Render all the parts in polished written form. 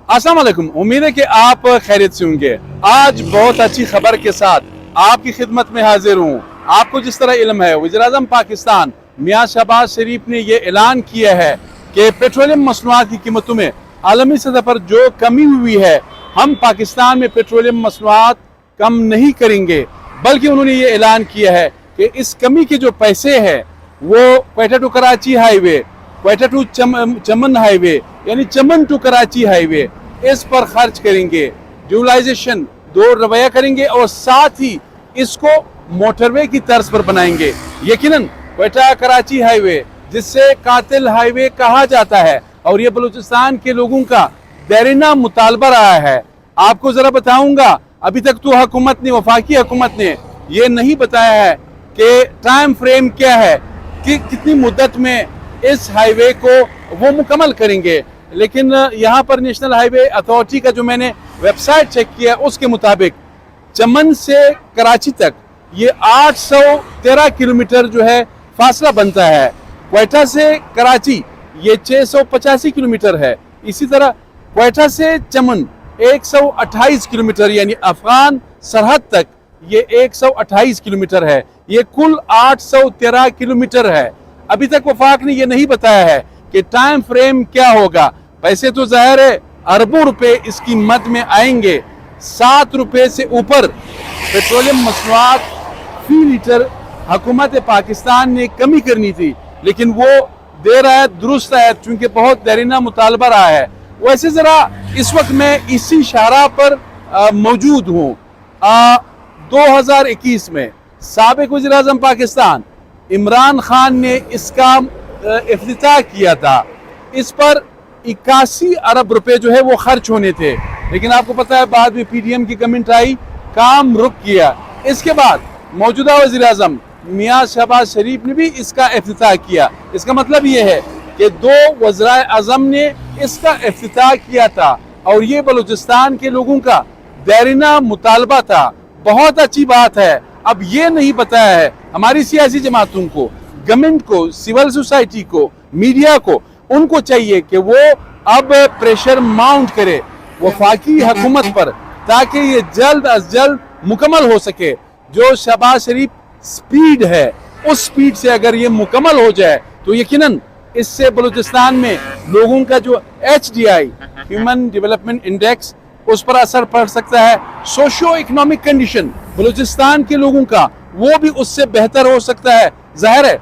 अस्सलाम वालेकुम। उम्मीद है कि आप खैरियत से होंगे। आज बहुत अच्छी खबर के साथ आपकी खिदमत में हाजिर हूँ। आपको जिस तरह इल्म है, वज़ीर-ए-आज़म पाकिस्तान मियां शहबाज शरीफ ने ये ऐलान किया है कि पेट्रोलियम मसनूआत की कीमतों में आलमी सतह पर जो कमी हुई है, हम पाकिस्तान में पेट्रोलियम मसनूआत कम नहीं करेंगे। बल्कि उन्होंने ये ऐलान किया है कि इस कमी के जो पैसे हैं वो Quetta to Karachi highway, Quetta to Chaman highway यानी चमन टू कराची हाईवे, इस पर खर्च करेंगे। ड्यूलाइजेशन 2 रवैया करेंगे और साथ ही इसको मोटरवे की तर्ज पर बनाएंगे। यकीनन क्वेटा कराची हाईवे, जिससे कातिल हाईवे कहा जाता है, और ये बलूचिस्तान के लोगों का देरीना मुतालबा रहा है। आपको जरा बताऊंगा, अभी तक तो हुकूमत ने, वफाकी हुकूमत ने ये नहीं बताया है कि टाइम फ्रेम क्या है, कि कितनी मुद्दत में इस हाईवे को वो मुकम्मल करेंगे। लेकिन यहाँ पर नेशनल हाईवे अथॉरिटी का जो मैंने वेबसाइट चेक किया, उसके मुताबिक चमन से कराची तक ये 813 किलोमीटर जो है फासला बनता है। क्वेटा से कराची ये 685 किलोमीटर है। इसी तरह क्वेटा से चमन 128 किलोमीटर यानी अफगान सरहद तक ये 128 किलोमीटर है। ये कुल 813 किलोमीटर है। अभी तक वफाक ने ये नहीं बताया है कि टाइम फ्रेम क्या होगा। पैसे तो जाहिर है अरबों रुपए इसकी मद में आएंगे। 7 रुपए से ऊपर पेट्रोलियम मसनूआत फी लीटर हुकूमत पाकिस्तान ने कमी करनी थी, लेकिन वो दे रहा है, दुरुस्त है, चूंकि बहुत देरीना मुतालबा रहा है। वैसे जरा इस वक्त मैं इसी शाहराह पर मौजूद हूँ। 2021 में साबिक वज़ीर-ए-आज़म पाकिस्तान इमरान खान ने इसका इफ्तिताह किया था। इस पर 81 अरब रुपए जो है वो खर्च होने थे, लेकिन आपको पता है बाद में पीडीएम की गवर्नमेंट आई, काम रुक गया। इसके बाद मौजूदा वज़ीर-ए-आज़म मियां शहबाज शरीफ ने भी इसका इफ्तिताह किया। इसका मतलब ये है कि 2 वज़ीर-ए-आज़म ने इसका इफ्तिताह किया था, और ये बलूचिस्तान के लोगों का देरीना मुतालबा था। बहुत अच्छी बात है। अब ये नहीं बताया है हमारी सियासी जमातों को, गवर्नमेंट को, सिविल सोसाइटी को, मीडिया को, उनको चाहिए कि वो अब प्रेशर माउंट करे वफाकी हुकूमत पर, ताकि ये जल्द अज जल्द मुकम्मल हो सके। जो शहबाज शरीफ स्पीड है, उस स्पीड से अगर ये मुकम्मल हो जाए तो यकीनन इससे बलूचिस्तान में लोगों का जो HDI ह्यूमन डेवलपमेंट इंडेक्स, उस पर असर पड़ सकता है। सोशो इकोनॉमिक कंडीशन बलूचिस्तान के लोगों का, वो भी उससे बेहतर हो सकता है। जाहिर है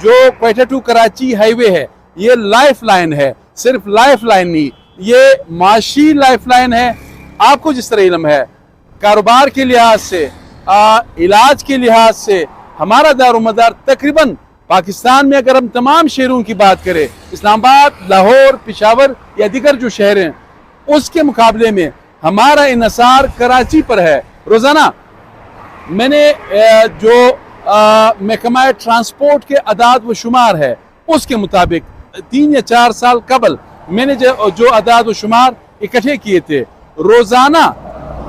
जो क्वेटा टू कराची हाईवे है ये लाइफ लाइन है, सिर्फ लाइफ लाइन नहीं, ये माशी लाइफ लाइन है। आपको जिस तरह इल्म है, कारोबार के लिहाज से, इलाज के लिहाज से हमारा दारोमदार तकरीबन पाकिस्तान में, अगर हम तमाम शहरों की बात करें, इस्लामाबाद, लाहौर, पेशावर या दीगर जो शहर हैं, उसके मुकाबले में हमारा इन्हसार कराची पर है। रोजाना मैंने जो महकमा ट्रांसपोर्ट के अदाद व शुमार है, उसके मुताबिक 3 या 4 साल कबल मैंने जो अदाद व शुमार इकट्ठे किए थे, रोजाना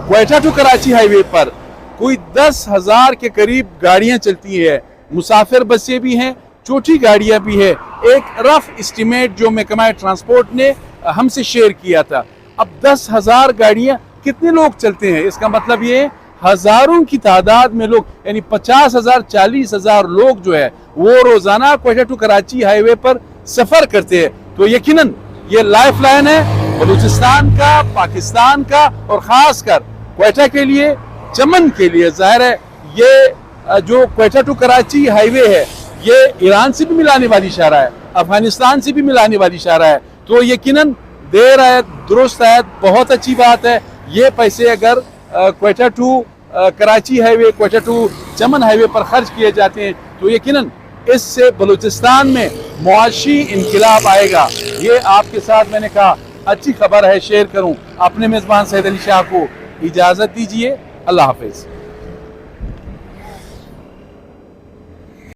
क्वेटा टू कराची हाईवे पर कोई 10,000 के करीब गाड़ियां चलती है। मुसाफिर बसें भी हैं, छोटी गाड़ियां भी है। एक रफ एस्टिमेट जो महकमा ट्रांसपोर्ट ने हमसे शेयर किया था, अब 10,000 गाड़ियां कितने लोग चलते हैं, इसका मतलब ये हजारों की तादाद में लोग, यानी 50,000 40,000 लोग जो है वो रोजाना क्वेटा टू कराची हाईवे पर सफर करते हैं। तो यकीनन ये लाइफ लाइन है बलूचिस्तान का, पाकिस्तान का, और खासकर क्वेटा के लिए, चमन के लिए। जाहिर है ये जो क्वेटा टू कराची हाईवे है ये ईरान से भी मिलाने वाली शाहराह है, अफगानिस्तान से भी मिलाने वाली शाहराह है। तो यकीनन देर है, दुरुस्त है, बहुत अच्छी बात है। ये पैसे अगर Quetta to Karachi highway, Quetta to Chaman highway पर खर्च किए जाते हैं तो यकीनन इससे बलूचिस्तान में मुआशी इनकलाब आएगा। ये आपके साथ मैंने कहा अच्छी खबर है, शेयर करूं। अपने मेज़बान सैयद अली शाह को इजाज़त दीजिए। अल्लाह हाफिज़।